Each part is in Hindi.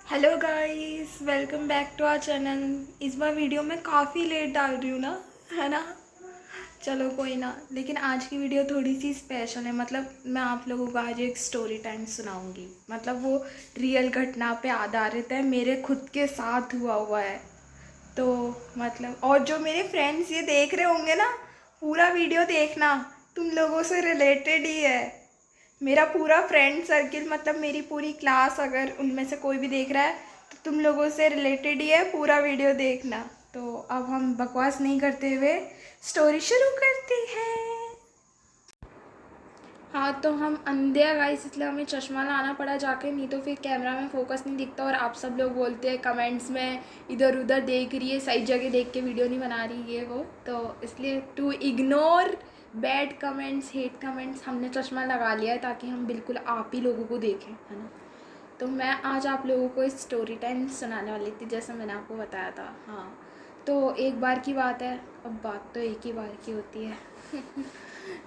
Hello guys, welcome back to our channel. इस बार वीडियो मैं काफ़ी लेट डाल रही हूँ ना, है ना। चलो कोई ना, लेकिन आज की वीडियो थोड़ी सी स्पेशल है। मतलब मैं आप लोगों को आज एक स्टोरी टाइम सुनाऊंगी। मतलब वो रियल घटना पे आधारित है, मेरे खुद के साथ हुआ है। तो मतलब और जो मेरे फ्रेंड्स ये देख रहे होंगे ना, पूरा वीडियो देखना, तुम लोगों से रिलेटेड ही है। मेरा पूरा फ्रेंड सर्किल, मतलब मेरी पूरी क्लास, अगर उनमें से कोई भी देख रहा है तो तुम लोगों से रिलेटेड ही है। पूरा वीडियो देखना। तो अब हम बकवास नहीं करते हुए स्टोरी शुरू करते हैं। हाँ, तो हम अंधे हैं गाइस, इसलिए हमें चश्मा लाना पड़ा जाके, नहीं तो फिर कैमरा में फोकस नहीं दिखता। और आप सब लोग बोलते हैं कमेंट्स में इधर उधर देख रही है, सही जगह देख के वीडियो नहीं बना रही है वो। तो इसलिए to ignore bad comments, hate comments, हमने चश्मा लगा लिया है ताकि हम बिल्कुल आप ही लोगों को देखें, है ना। तो मैं आज आप लोगों को इस स्टोरी टाइम सुनाने वाली थी, जैसे मैंने आपको बताया था। हाँ, तो एक बार की बात है। अब बात तो एक ही बार की होती है।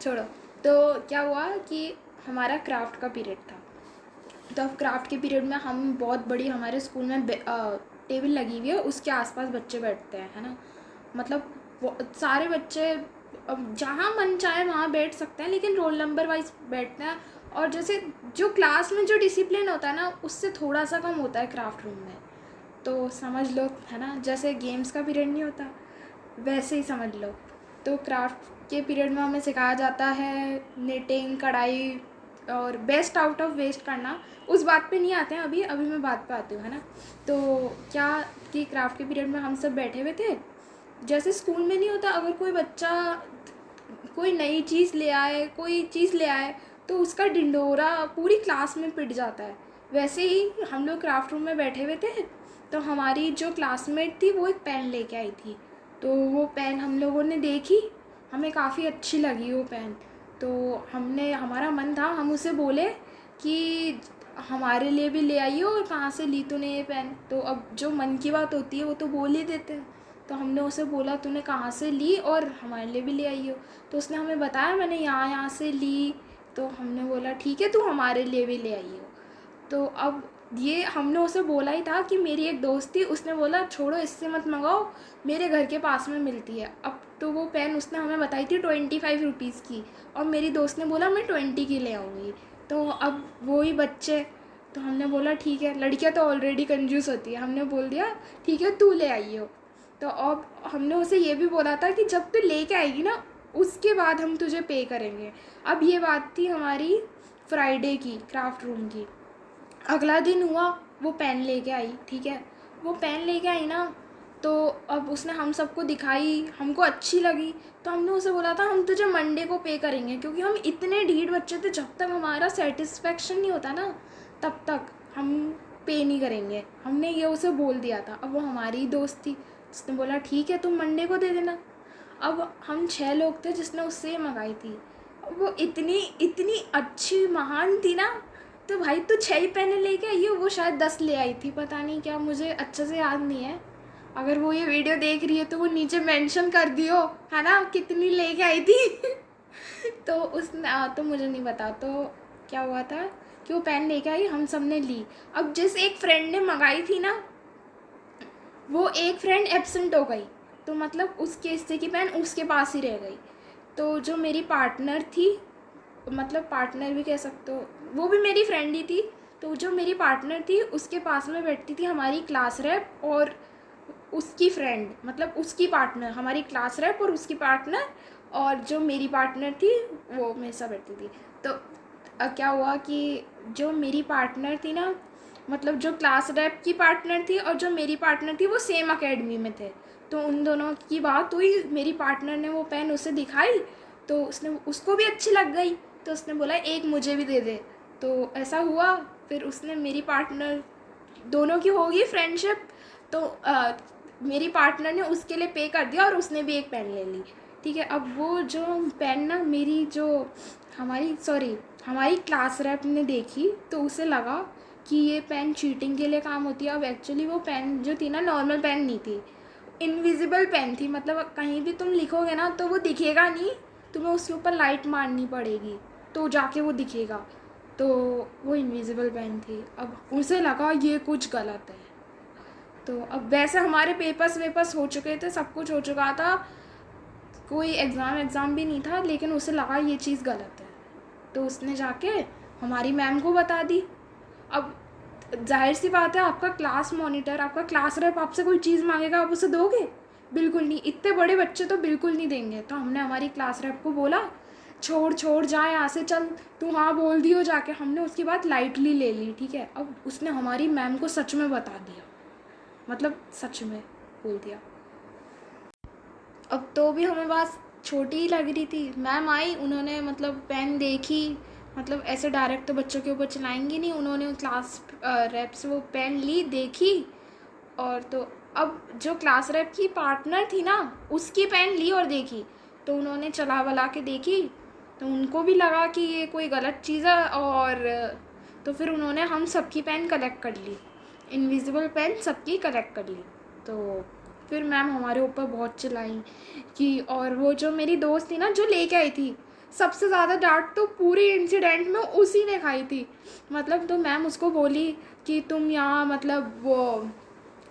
छोड़ो। तो क्या हुआ कि हमारा क्राफ्ट का पीरियड था। तो अब क्राफ्ट के पीरियड में हम बहुत बड़ी, हमारे स्कूल में टेबल लगी हुई है, उसके आसपास बच्चे बैठते हैं, है ना। मतलब वो सारे बच्चे अब जहाँ मन चाहे वहाँ बैठ सकते हैं, लेकिन रोल नंबर वाइज बैठते हैं। और जैसे जो क्लास में जो डिसिप्लिन होता है ना, उससे थोड़ा सा कम होता है क्राफ्ट रूम में। तो समझ लो, है ना, जैसे गेम्स का पीरियड नहीं होता, वैसे ही समझ लो। तो क्राफ्ट के पीरियड में हमें सिखाया जाता है निटिंग, कढ़ाई और बेस्ट आउट ऑफ वेस्ट करना। उस बात पे नहीं आते हैं अभी, अभी मैं बात पे आती हूँ, है ना। तो क्या कि क्राफ्ट के पीरियड में हम सब बैठे हुए थे। जैसे स्कूल में नहीं होता, अगर कोई बच्चा कोई नई चीज़ ले आए, कोई चीज़ ले आए, तो उसका ढिंढोरा पूरी क्लास में पिट जाता है। वैसे ही हम लोग क्राफ्ट रूम में बैठे हुए थे। तो हमारी जो क्लासमेट थी वो एक पेन लेके आई थी। तो वो पेन हम लोगों ने देखी, हमें काफ़ी अच्छी लगी वो पेन। तो हमने, हमारा मन था, हम उसे बोले कि हमारे लिए भी ले आइए, और कहाँ से ली तूने ये पेन। तो अब जो मन की बात होती है वो तो बोल ही देते हैं। तो हमने उसे बोला तूने कहाँ से ली और हमारे लिए भी ले आई हो। तो उसने हमें बताया मैंने यहाँ यहाँ से ली। तो हमने बोला ठीक है, तू हमारे लिए भी ले आई हो। तो अब ये हमने उसे बोला ही था कि मेरी एक दोस्त थी, उसने बोला छोड़ो इससे मत मंगाओ, मेरे घर के पास में मिलती है। अब तो वो पेन उसने हमें बताई थी 25 रुपीज़ की, और मेरी दोस्त ने बोला मैं 20 की ले आऊँगी। तो अब वो ही बच्चे, तो हमने बोला ठीक है, लड़कियां तो ऑलरेडी कंजूस होती है, हमने बोल दिया ठीक है तू ले आई हो। तो अब हमने उसे ये भी बोला था कि जब तू लेके आएगी ना, उसके बाद हम तुझे पे करेंगे। अब ये बात थी हमारी फ्राइडे की, क्राफ्ट रूम की। अगला दिन हुआ, वो पेन लेके आई, ठीक है। वो पेन लेके आई ना, तो अब उसने हम सबको दिखाई, हमको अच्छी लगी। तो हमने उसे बोला था हम तुझे मंडे को पे करेंगे, क्योंकि हम इतने ढीठ बच्चे थे, जब तक हमारा सेटिस्फेक्शन नहीं होता ना, तब तक हम पे नहीं करेंगे। हमने ये उसे बोल दिया था। अब वो हमारी दोस्त थी, उसने बोला ठीक है तुम मंडे को दे देना। अब हम 6 लोग थे जिसने उससे ये मंगाई थी। वो इतनी इतनी अच्छी महान थी ना। तो भाई तू 6 ही पेन लेके आई हो, वो शायद 10 ले आई थी, पता नहीं क्या, मुझे अच्छे से याद नहीं है। अगर वो ये वीडियो देख रही है तो वो नीचे मेंशन कर दियो, है ना, कितनी लेके आई थी। तो उसने तो मुझे नहीं पता। तो क्या हुआ था कि वो पेन लेके आई, हम सब ने ली। अब जिस एक फ्रेंड ने मंगाई थी ना, वो एक फ्रेंड एब्सेंट हो गई। तो मतलब उसके हिस्से की पेन उसके पास ही रह गई। तो जो मेरी पार्टनर थी, मतलब पार्टनर भी कह सकते हो, वो भी मेरी फ्रेंड ही थी। तो जो मेरी पार्टनर थी उसके पास में बैठती थी हमारी क्लास रेप और उसकी फ्रेंड, मतलब उसकी पार्टनर, हमारी क्लास रेप और उसकी पार्टनर। और जो मेरी पार्टनर थी वो मेरे साथ बैठती थी। तो क्या हुआ कि जो मेरी पार्टनर थी ना, मतलब जो क्लास रेप की पार्टनर थी और जो मेरी पार्टनर थी वो सेम अकेडमी में थे। तो उन दोनों की बात हुई, मेरी पार्टनर ने वो पेन उसे दिखाई, तो उसने, उसको भी अच्छी लग गई। तो उसने बोला एक मुझे भी दे दे। तो ऐसा हुआ, फिर उसने, मेरी पार्टनर, दोनों की होगी फ्रेंडशिप। तो मेरी पार्टनर ने उसके लिए पे कर दिया और उसने भी एक पेन ले ली, ठीक है। अब वो जो पेन ना, मेरी जो, हमारी, सॉरी, हमारी क्लास रेप ने देखी, तो उसे लगा कि ये पेन चीटिंग के लिए काम होती है। अब एक्चुअली वो पेन जो थी ना, नॉर्मल पेन नहीं थी, इनविजिबल पेन थी। मतलब कहीं भी तुम लिखोगे ना तो वो दिखेगा नहीं, तुम्हें उसके ऊपर लाइट मारनी पड़ेगी तो जाके वो दिखेगा। तो वो इनविजिबल पेन थी। अब उसे लगा ये कुछ गलत है। तो अब वैसे हमारे पेपर्स वेपर्स हो चुके थे, सब कुछ हो चुका था, कोई एग्ज़ाम भी नहीं था, लेकिन उसे लगा ये चीज़ गलत है। तो उसने जाके हमारी मैम को बता दी। अब जाहिर सी बात है, आपका क्लास मॉनिटर, आपका क्लास रेप आपसे कोई चीज़ मांगेगा, आप उसे दोगे? बिल्कुल नहीं। इतने बड़े बच्चे तो बिल्कुल नहीं देंगे। तो हमने हमारी क्लास रेप को बोला, छोड़ छोड़ जा यहाँ से, चल तू हाँ बोल दियो जाके। हमने उसकी बात लाइटली ले ली, ठीक है। अब उसने हमारी मैम को सच में बता दिया, मतलब सच में बोल दिया। अब तो भी हमें बात छोटी ही लग रही थी। मैम आई, उन्होंने मतलब पेन देखी, मतलब ऐसे डायरेक्ट तो बच्चों के ऊपर चलाएंगी नहीं, उन्होंने क्लास रेप से वो पेन ली, देखी, और तो अब जो क्लास रेप की पार्टनर थी ना, उसकी पेन ली और देखी। तो उन्होंने चला वला के देखी, तो उनको भी लगा कि ये कोई गलत चीज़ है, और तो फिर उन्होंने हम सबकी पेन कलेक्ट कर ली, इनविजिबल पेन सबकी कलेक्ट कर ली। तो फिर मैम हमारे ऊपर बहुत चिल्लाई कि, और वो जो मेरी दोस्त थी ना जो लेके आई थी, सबसे ज़्यादा डांट तो पूरे इंसिडेंट में उसी ने खाई थी। मतलब तो मैम उसको बोली कि तुम यहाँ मतलब वो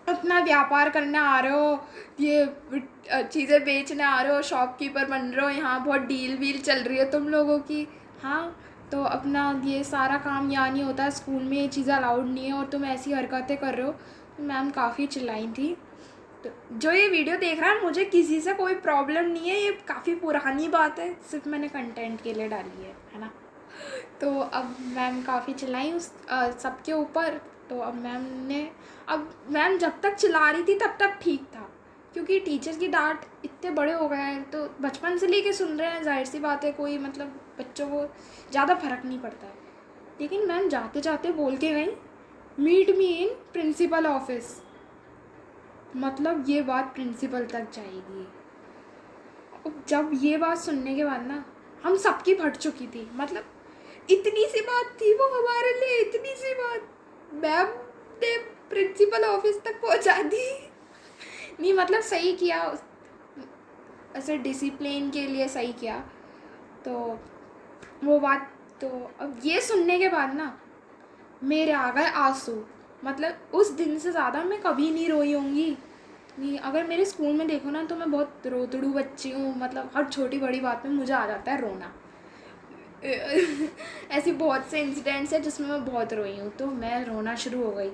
अपना व्यापार करने आ रहे हो, ये चीज़ें बेचने आ रहे हो, शॉपकीपर बन रहे हो, यहाँ बहुत डील वील चल रही है तुम लोगों की, हाँ, तो अपना ये सारा काम यहाँ नहीं होता, स्कूल में ये चीज़ें अलाउड नहीं है और तुम ऐसी हरकतें कर रहे हो। तो मैम काफ़ी चिल्लाई थी। तो जो ये वीडियो देख रहा है, मुझे किसी से कोई प्रॉब्लम नहीं है, ये काफ़ी पुरानी बात है, सिर्फ मैंने कंटेंट के लिए डाली है ना। तो अब मैम काफ़ी चिल्लाई उस सबके ऊपर। तो अब मैम जब तक चिल्ला रही थी तब तक ठीक था, क्योंकि टीचर की डांट, इतने बड़े हो गए हैं तो बचपन से लेके सुन रहे हैं, जाहिर सी बात है कोई मतलब बच्चों को ज़्यादा फर्क नहीं पड़ता है। लेकिन मैम जाते जाते बोल के गई, meet me in principal office. मतलब ये बात प्रिंसिपल तक जाएगी। अब जब ये बात सुनने के बाद ना, हम सबकी फट चुकी थी। मतलब इतनी सी बात थी वो हमारे लिए, इतनी सी बात मैम ने प्रिंसिपल ऑफिस तक पहुंचा दी। नहीं मतलब सही किया, ऐसे डिसिप्लिन के लिए सही किया। तो वो बात, तो अब ये सुनने के बाद ना मेरे आ गए आंसू। मतलब उस दिन से ज़्यादा मैं कभी नहीं रोई होंगी। नहीं, अगर मेरे स्कूल में देखो ना तो मैं बहुत रोतड़ू बच्ची हूँ, मतलब हर छोटी बड़ी बात में मुझे आ जाता है रोना। ऐसी बहुत से इंसिडेंट्स हैं जिसमें मैं बहुत रोई हूँ, तो मैं रोना शुरू हो गई।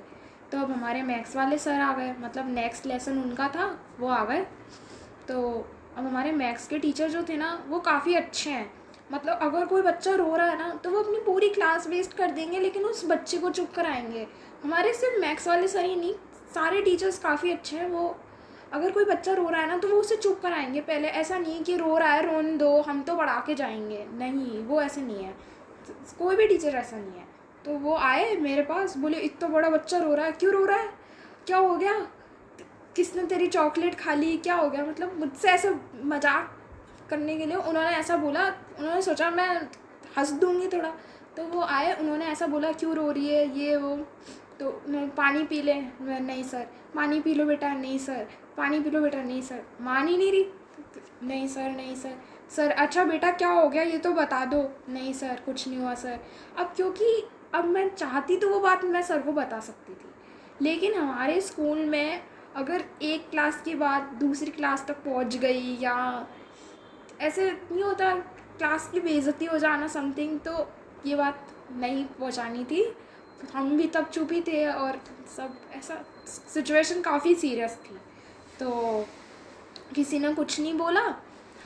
तो अब हमारे मैथ्स वाले सर आ गए, मतलब नेक्स्ट लेसन उनका था, वो आ गए। तो अब हमारे मैथ्स के टीचर जो थे ना, वो काफ़ी अच्छे हैं। मतलब अगर कोई बच्चा रो रहा है ना तो वो अपनी पूरी क्लास वेस्ट कर देंगे, लेकिन उस बच्चे को चुप कराएंगे। हमारे सिर्फ मैथ्स वाले सर ही नहीं, सारे टीचर्स काफ़ी अच्छे हैं। वो अगर कोई बच्चा रो रहा है ना तो वो उसे चुप कराएंगे पहले। ऐसा नहीं कि रो रहा है रोने दो, हम तो पढ़ा के जाएंगे, नहीं, वो ऐसे नहीं है, कोई भी टीचर ऐसा नहीं है। तो वो आए मेरे पास, बोले इतना बड़ा बच्चा रो रहा है, क्यों रो रहा है, क्या हो गया, किसने तेरी चॉकलेट खा ली, क्या हो गया। मतलब मुझसे ऐसे मजाक करने के लिए उन्होंने ऐसा बोला, उन्होंने सोचा मैं हंस दूँगी थोड़ा। तो वो आए, उन्होंने ऐसा बोला क्यों रो रही है, ये वो। तो पानी पी ले, नहीं सर। पानी पी लो बेटा, नहीं सर। पानी पी लो बेटा, नहीं सर। मान ही नहीं रही, नहीं सर, नहीं सर। सर अच्छा बेटा क्या हो गया ये तो बता दो, नहीं सर कुछ नहीं हुआ सर। अब क्योंकि अब मैं चाहती तो वो बात मैं सर को बता सकती थी, लेकिन हमारे स्कूल में अगर एक क्लास की बात दूसरी क्लास तक पहुंच गई, या ऐसे नहीं होता क्लास की बेइज्जती हो जाना समथिंग, तो ये बात नहीं पहुंचानी थी। हम भी तब चुप ही थे, और सब ऐसा सिचुएशन काफ़ी सीरियस थी। तो किसी ने कुछ नहीं बोला,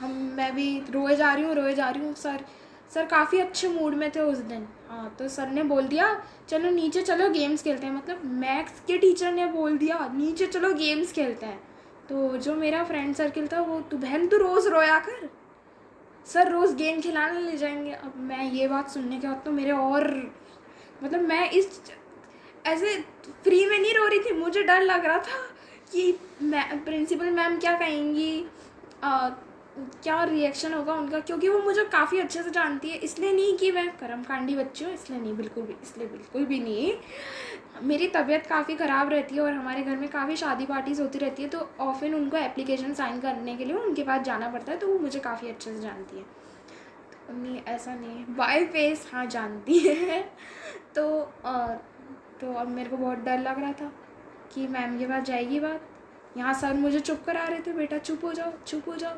मैं भी रोए जा रही हूँ। सर काफ़ी अच्छे मूड में थे उस दिन। हाँ, तो सर ने बोल दिया चलो नीचे चलो गेम्स खेलते हैं। मतलब मैथ्स के टीचर ने बोल दिया नीचे चलो गेम्स खेलते हैं। तो जो मेरा फ्रेंड सर्किल था वो, तू बहन तू रोज़ रोया कर, सर रोज़ गेम खिलाने ले जाएंगे। अब मैं ये बात सुनने के बाद तो मेरे और मतलब मैं इस ऐसे फ्री में नहीं रो रही थी, मुझे डर लग रहा था कि प्रिंसिपल मैम क्या कहेंगी, क्या रिएक्शन होगा उनका, क्योंकि वो मुझे काफ़ी अच्छे से जानती है। इसलिए नहीं कि मैं कर्मकांडी बच्ची हूँ, इसलिए नहीं, बिल्कुल भी नहीं। मेरी तबीयत काफ़ी ख़राब रहती है और हमारे घर में काफ़ी शादी पार्टीज़ होती रहती है, तो ऑफन उनको एप्लीकेशन साइन करने के लिए उनके पास जाना पड़ता है, तो वो मुझे काफ़ी अच्छे से जानती है। नहीं ऐसा नहीं है, बाय फेस हाँ जानती है। तो तो अब मेरे को बहुत डर लग रहा था कि मैम के पास जाएगी बात। यहाँ सर मुझे चुप करा रहे थे, बेटा चुप हो जाओ चुप हो जाओ।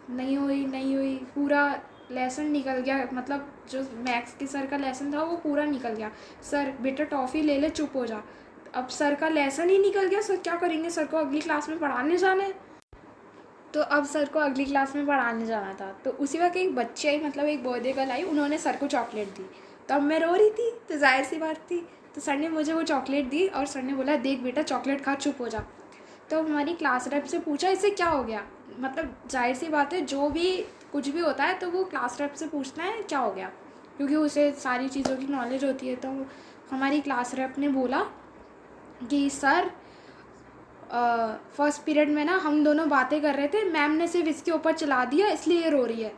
नहीं हुई, पूरा लेसन निकल गया, मतलब जो मैथ्स के सर का लेसन था वो पूरा निकल गया। सर बेटा टॉफ़ी ले ले चुप हो जा। अब सर का लेसन ही निकल गया, सर क्या करेंगे, सर को अगली क्लास में पढ़ाने जाना है। तो अब सर को अगली क्लास में पढ़ाने जाना था, तो उसी वक्त एक बच्ची आई, मतलब एक बर्थडे गर्ल आई, उन्होंने सर को चॉकलेट दी। तो अब मैं रो रही थी, तो जाहिर सी बात थी, तो सर ने मुझे वो चॉकलेट दी और सर ने बोला देख बेटा चॉकलेट खा चुप हो जा। तो हमारी क्लास रेप से पूछा इससे क्या हो गया, मतलब जाहिर सी बात है जो भी कुछ भी होता है तो वो क्लास रेप से पूछना है क्या हो गया, क्योंकि उसे सारी चीज़ों की नॉलेज होती है। तो हमारी क्लास रेप ने बोला कि सर फर्स्ट पीरियड में ना हम दोनों बातें कर रहे थे, मैम ने सिर्फ इसके ऊपर चला दिया इसलिए ये रो रही है।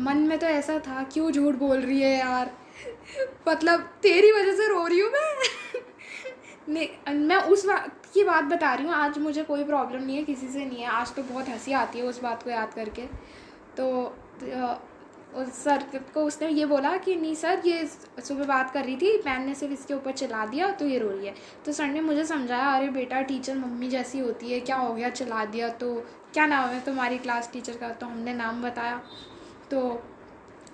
मन में तो ऐसा था क्यों झूठ बोल रही है यार, मतलब तेरी वजह से रो रही हूँ मैं। नहीं मैं उस वक्त की बात बता रही हूँ, आज मुझे कोई प्रॉब्लम नहीं है, किसी से नहीं है, आज तो बहुत हंसी आती है उस बात को याद करके। तो उस सर को उसने ये बोला कि नहीं सर ये सुबह बात कर रही थी, मैम ने सिर्फ इसके ऊपर चिल्ला दिया तो ये रो रही है। तो सर ने मुझे समझाया अरे बेटा टीचर मम्मी जैसी होती है, क्या हो गया चिल्ला दिया तो, क्या नाम है तुम्हारी क्लास टीचर का, तो हमने नाम बताया। तो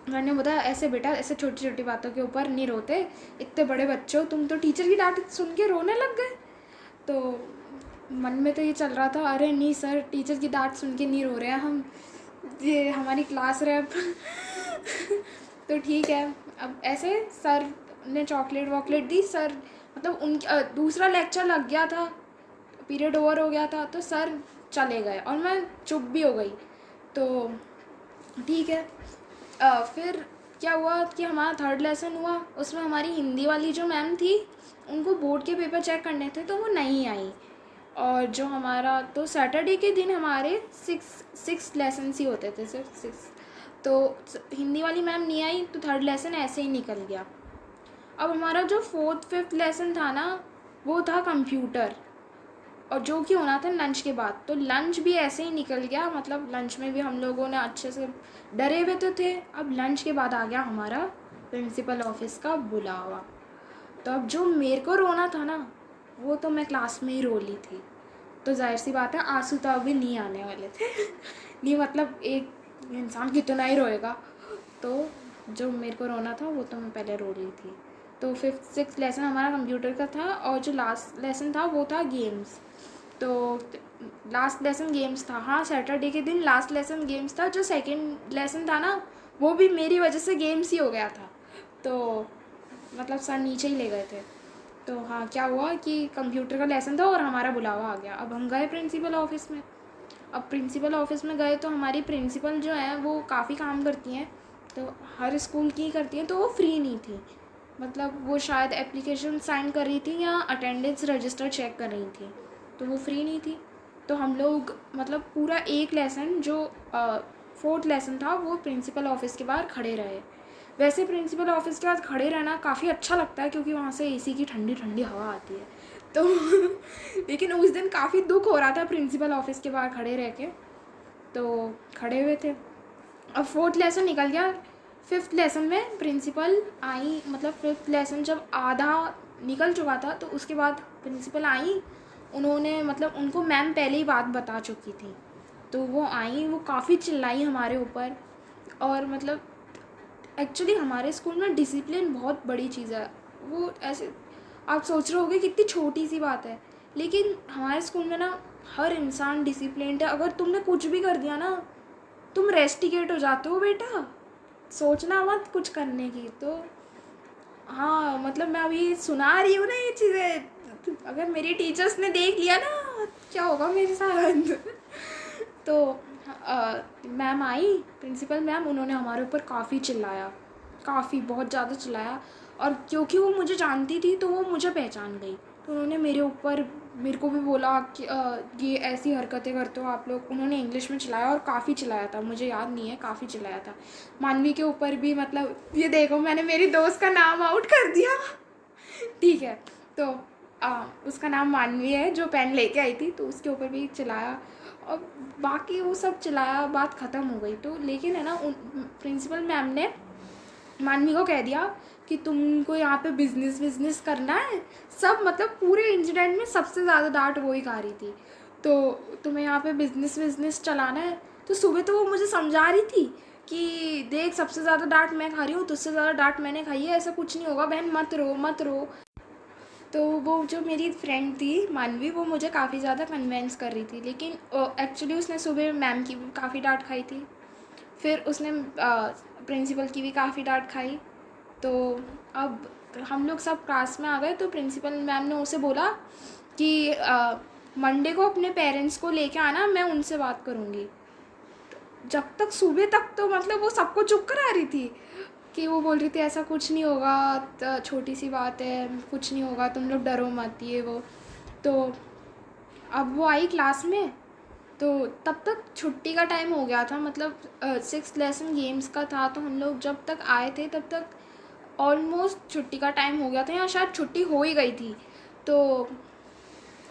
मैंने बताया ऐसे बेटा ऐसे छोटी छोटी बातों के ऊपर नहीं रोते, इतने बड़े बच्चे हो तुम तो टीचर की डांट सुन के रोने लग गए। तो मन में तो ये चल रहा था अरे नहीं सर टीचर की डांट सुन के नहीं रो रहे हैं हम, ये हमारी क्लास रैप। तो ठीक है, अब ऐसे सर ने चॉकलेट वॉकलेट दी, सर मतलब उनकी दूसरा लेक्चर लग गया था, पीरियड ओवर हो गया था, तो सर चले गए और मैं चुप भी हो गई। तो ठीक है, फिर क्या हुआ कि हमारा थर्ड लेसन हुआ, उसमें हमारी हिंदी वाली जो मैम थी उनको बोर्ड के पेपर चेक करने थे तो वो नहीं आई। और जो हमारा तो सैटरडे के दिन हमारे सिक्स लेसन्स ही होते थे, सिर्फ 6। तो हिंदी वाली मैम नहीं आई तो थर्ड लेसन ऐसे ही निकल गया। अब हमारा जो फोर्थ फिफ्थ लेसन था ना वो था कंप्यूटर, और जो कि होना था लंच के बाद, तो लंच भी ऐसे ही निकल गया, मतलब लंच में भी हम लोगों ने अच्छे से डरे हुए तो थे। अब लंच के बाद आ गया हमारा प्रिंसिपल ऑफिस का बुलावा। तो अब जो मेरे को रोना था ना वो तो मैं क्लास में ही रो ली थी, तो जाहिर सी बात है आंसू तो अभी नहीं आने वाले थे। नहीं मतलब एक इंसान कितना ही रोएगा, तो जो मेरे को रोना था वो तो मैं पहले रो ली थी। तो फिफ्थ सिक्स लेसन हमारा कंप्यूटर का था, और जो लास्ट लेसन था वो था गेम्स। तो लास्ट लेसन गेम्स था, हाँ सैटरडे के दिन लास्ट लेसन गेम्स था। जो सेकंड लेसन था ना वो भी मेरी वजह से गेम्स ही हो गया था, तो मतलब सर नीचे ही ले गए थे। तो हाँ क्या हुआ कि कंप्यूटर का लेसन था और हमारा बुलावा आ गया। अब हम गए प्रिंसिपल ऑफिस में। अब प्रिंसिपल ऑफिस में गए तो हमारी प्रिंसिपल जो है वो काफ़ी काम करती हैं, तो हर स्कूल की करती हैं, तो वो फ्री नहीं थी, मतलब वो शायद एप्लीकेशन साइन कर रही थी या अटेंडेंस रजिस्टर चेक कर रही थी, तो वो फ्री नहीं थी। तो हम लोग मतलब पूरा एक लेसन जो फोर्थ लेसन था वो प्रिंसिपल ऑफिस के बाहर खड़े रहे। वैसे प्रिंसिपल ऑफिस के पास खड़े रहना काफ़ी अच्छा लगता है क्योंकि वहाँ से एसी की ठंडी ठंडी हवा आती है, तो लेकिन उस दिन काफ़ी दुख हो रहा था प्रिंसिपल ऑफिस के बाहर खड़े रह के, तो खड़े हुए थे। अब फोर्थ लेसन निकल गया, फिफ्थ लेसन में प्रिंसिपल आई, मतलब फिफ्थ लेसन जब आधा निकल चुका था तो उसके बाद प्रिंसिपल आई। उन्होंने मतलब उनको मैम पहले ही बात बता चुकी थी, तो वो आई, वो काफ़ी चिल्लाई हमारे ऊपर। और मतलब एक्चुअली हमारे स्कूल में डिसिप्लिन बहुत बड़ी चीज़ है। वो ऐसे आप सोच रहे होगे कितनी छोटी सी बात है, लेकिन हमारे स्कूल में ना हर इंसान डिसिप्लिन्ड है। अगर तुमने कुछ भी कर दिया ना तुम रेस्टिकेट हो जाते हो बेटा, सोचना मत कुछ करने की। तो हाँ मतलब मैं अभी सुना रही हूँ ना ये चीज़ें, अगर मेरी टीचर्स ने देख लिया ना क्या होगा मेरे साथ। तो मैम आई, प्रिंसिपल मैम, उन्होंने हमारे ऊपर काफ़ी चिल्लाया, काफ़ी बहुत ज़्यादा चिल्लाया। और क्योंकि वो मुझे जानती थी तो वो मुझे पहचान गई, तो उन्होंने मेरे को भी बोला कि ये ऐसी हरकतें करते हो आप लोग। उन्होंने इंग्लिश में चिल्लाया और काफ़ी चिल्लाया था, मुझे याद नहीं है, काफ़ी चिल्लाया था। मानवी के ऊपर भी, मतलब ये देखो मैंने मेरी दोस्त का नाम आउट कर दिया। ठीक है, तो उसका नाम मानवी है जो पेन लेके आई थी, तो उसके ऊपर भी चिल्लाया। और बाकी वो सब चलाया, बात ख़त्म हो गई। तो लेकिन है ना, उन प्रिंसिपल मैम ने मानवी को कह दिया कि तुमको यहाँ पे बिजनेस करना है। सब मतलब पूरे इंसिडेंट में सबसे ज़्यादा डांट वो ही खा रही थी। तो तुम्हें यहाँ पे बिजनेस चलाना है। तो सुबह तो वो मुझे समझा रही थी कि देख, सबसे ज़्यादा डांट मैं खा रही हूँ, तुझसे ज़्यादा डांट मैंने खाई है, ऐसा कुछ नहीं होगा बहन, मत रो मत रो। तो वो जो मेरी फ्रेंड थी मानवी, वो मुझे काफ़ी ज़्यादा कन्वेंस कर रही थी, लेकिन एक्चुअली उसने सुबह मैम की भी काफ़ी डांट खाई थी, फिर उसने प्रिंसिपल की भी काफ़ी डांट खाई। तो अब हम लोग सब क्लास में आ गए, तो प्रिंसिपल मैम ने उसे बोला कि मंडे को अपने पेरेंट्स को लेके आना, मैं उनसे बात करूँगी। जब तक सुबह तक तो मतलब वो सबको चुप करा रही थी कि वो बोल रही थी ऐसा कुछ नहीं होगा, छोटी सी बात है, कुछ नहीं होगा, तुम लोग डरो मत, ये वो। तो अब वो आई क्लास में, तो तब तक छुट्टी का टाइम हो गया था, मतलब 6th लेसन गेम्स का था। तो हम लोग जब तक आए थे तब तक ऑलमोस्ट छुट्टी का टाइम हो गया था, या शायद छुट्टी हो ही गई थी। तो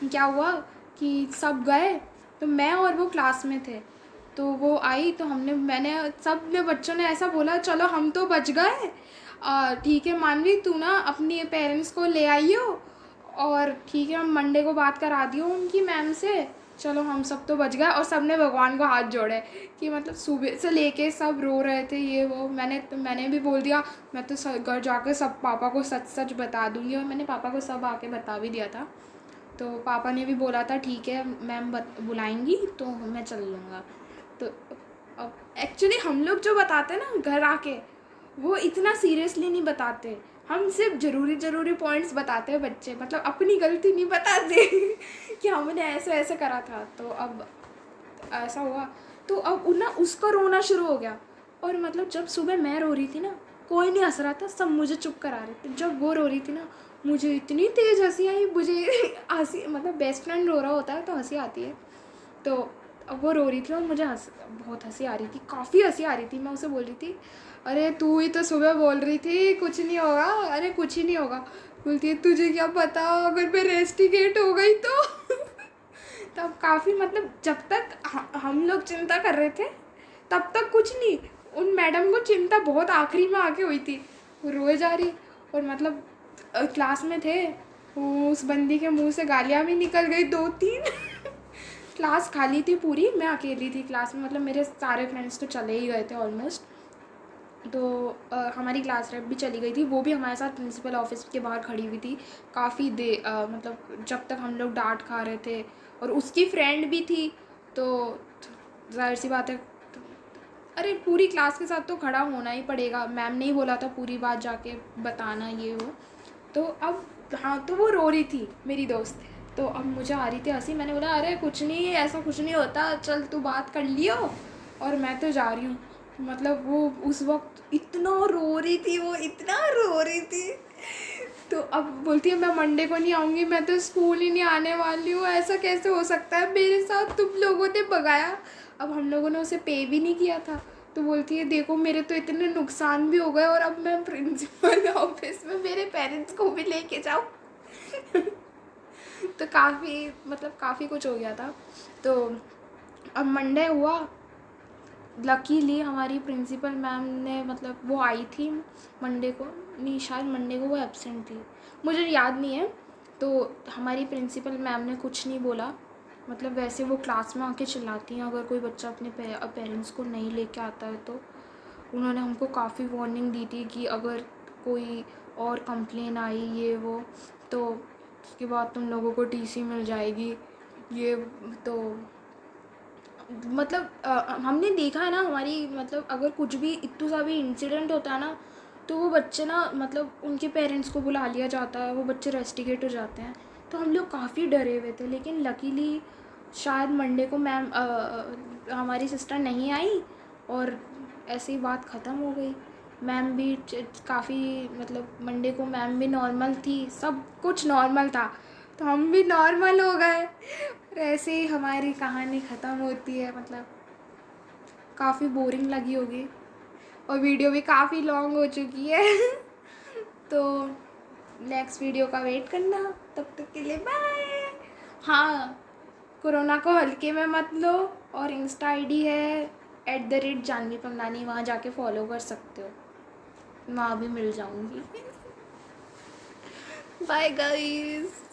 क्या हुआ कि सब गए, तो मैं और वो क्लास में थे। तो वो आई, तो मैंने सब ने बच्चों ने ऐसा बोला, चलो हम तो बच गए, ठीक है मानवी, तू ना अपनी पेरेंट्स को ले आइयो, और ठीक है हम मंडे को बात करा दियो उनकी मैम से, चलो हम सब तो बच गए। और सब ने भगवान को हाथ जोड़े कि मतलब सुबह से लेके सब रो रहे थे, ये वो। मैंने भी बोल दिया, मैं तो घर जाकर सब पापा को सच सच बता दूँगी, और मैंने पापा को सब आके बता भी दिया था। तो पापा ने भी बोला था ठीक है मैम बुलाएंगी तो मैं चल लूँगा। तो अब एक्चुअली हम लोग जो बताते हैं ना घर आके, वो इतना सीरियसली नहीं बताते, हम सिर्फ ज़रूरी पॉइंट्स बताते हैं बच्चे, मतलब अपनी गलती नहीं बताते कि हमने ऐसे ऐसे करा था। तो अब ऐसा हुआ, तो अब ना उसका रोना शुरू हो गया। और मतलब जब सुबह मैं रो रही थी ना, कोई नहीं हंस रहा था, सब मुझे चुप करा रहे थे। जब वो रो रही थी ना, मुझे इतनी तेज़ हंसी आई, मुझे हंसी, मतलब बेस्ट फ्रेंड रो रहा होता है तो हंसी आती है। तो अब वो रो रही थी और मुझे बहुत हंसी आ रही थी, काफ़ी हंसी आ रही थी। मैं उसे बोल रही थी, अरे तू ही तो सुबह बोल रही थी कुछ नहीं होगा, अरे कुछ ही नहीं होगा। बोलती है तुझे क्या पता अगर मैं रेस्टिकेट हो गई तो तब काफ़ी, मतलब जब तक हम लोग चिंता कर रहे थे तब तक कुछ नहीं, उन मैडम को चिंता बहुत आखिरी में आके हुई थी। वो रोए जा रही, और मतलब क्लास में थे, उस बंदी के मुंह से गालियाँ भी निकल गई 2-3 क्लास खाली थी पूरी, मैं अकेली थी क्लास में, मतलब मेरे सारे फ्रेंड्स तो चले ही गए थे ऑलमोस्ट। तो हमारी क्लास रेप भी चली गई थी, वो भी हमारे साथ प्रिंसिपल ऑफिस के बाहर खड़ी हुई थी काफ़ी मतलब जब तक हम लोग डांट खा रहे थे, और उसकी फ्रेंड भी थी। तो जाहिर सी बात है, अरे पूरी क्लास के साथ तो खड़ा होना ही पड़ेगा, मैम ने ही बोला था पूरी बात जाके बताना, ये वो। तो अब हाँ, तो वो रो रही थी मेरी दोस्त, तो अब मुझे आ रही थी हंसी। मैंने बोला अरे कुछ नहीं, ऐसा कुछ नहीं होता, चल तू बात कर लियो, और मैं तो जा रही हूँ। मतलब वो उस वक्त इतना रो रही थी, वो इतना रो रही थी। तो अब बोलती है मैं मंडे को नहीं आऊँगी, मैं तो स्कूल ही नहीं आने वाली हूँ, ऐसा कैसे हो सकता है, मेरे साथ तुम लोगों ने भगाया। अब हम लोगों ने उसे पे भी नहीं किया था। तो बोलती है देखो मेरे तो इतने नुकसान भी हो गए, और अब मैं प्रिंसिपल ऑफिस में मेरे पेरेंट्स को भी लेके जाऊँ तो काफ़ी, मतलब काफ़ी कुछ हो गया था। तो अब मंडे हुआ, लकीली हमारी प्रिंसिपल मैम ने, मतलब वो आई थी मंडे को, नहीं शायद मंडे को वो एब्सेंट थी, मुझे याद नहीं है। तो हमारी प्रिंसिपल मैम ने कुछ नहीं बोला, मतलब वैसे वो क्लास में आके चिल्लाती हैं अगर कोई बच्चा अपने पेरेंट्स को नहीं लेके आता है। तो उन्होंने हमको काफ़ी वार्निंग दी थी कि अगर कोई और कंप्लेन आई ये वो, तो उसके बाद तुम लोगों को टीसी मिल जाएगी, ये। तो मतलब हमने देखा है ना, हमारी मतलब अगर कुछ भी इतना सा भी इंसिडेंट होता है ना, तो वो बच्चे ना, मतलब उनके पेरेंट्स को बुला लिया जाता है, वो बच्चे रेस्टिकेट हो जाते हैं। तो हम लोग काफ़ी डरे हुए थे, लेकिन लकीली शायद मंडे को मैम हमारी सिस्टर नहीं आई, और ऐसे ही बात ख़त्म हो गई। मैम भी काफ़ी, मतलब मंडे को मैम भी नॉर्मल थी, सब कुछ नॉर्मल था, तो हम भी नॉर्मल हो गए। और ऐसे ही हमारी कहानी ख़त्म होती है। मतलब काफ़ी बोरिंग लगी होगी, और वीडियो भी काफ़ी लॉन्ग हो चुकी है तो नेक्स्ट वीडियो का वेट करना, तब तक के लिए बाय। हाँ, कोरोना को हल्के में मत लो। और इंस्टा आईडी है @जानवी पंगनानी, वहाँ जाके फॉलो कर सकते हो, वहाँ भी मिल जाऊँगी। Bye guys.